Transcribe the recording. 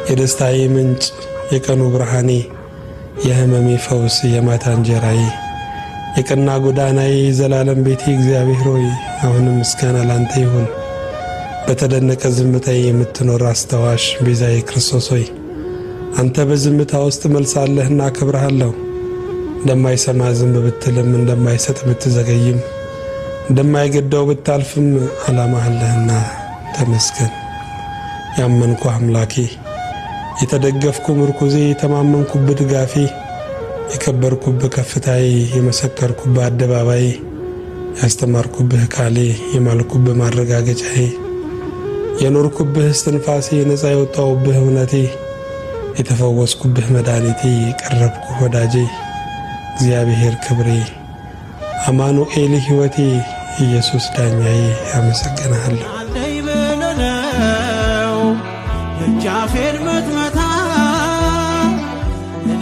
የደስታዬ ምንጭ የቀኑ ብርሃኔ የህመሜ ፈውስ የማታ እንጀራዬ የቀና ጎዳናዬ ዘላለም ቤቴ እግዚአብሔር ሆይ አሁንም ምስጋና ላንተ ይሁን። በተደነቀ ዝምታዬ የምትኖር አስተዋሽ ቤዛዬ ክርስቶስ ሆይ አንተ በዝምታ ውስጥ መልሳለህና አከብርሃለሁ። እንደማይሰማ ዝም ብትልም እንደማይሰጥ ብትዘገይም እንደማይገደው ብታልፍም ዓላማ አለህና ተመስገን። ያመንኩ አምላኬ የተደገፍኩ ምርኩዜ የተማመንኩበት ድጋፌ የከበርኩበት ከፍታዬ የመሰከርኩበት አደባባዬ ያስተማርኩብህ ቃሌ የማልኩብህ ማረጋገጫዬ የኖርኩብህ እስትንፋሴ ነፃ የወጣሁብህ እውነቴ የተፈወስኩብህ መድኃኒቴ የቀረብኩህ ወዳጄ እግዚአብሔር ክብሬ አማኑኤል ሕይወቴ ኢየሱስ ዳኛዬ አመሰግንሃለሁ። ጃፌር መትመታ እኔ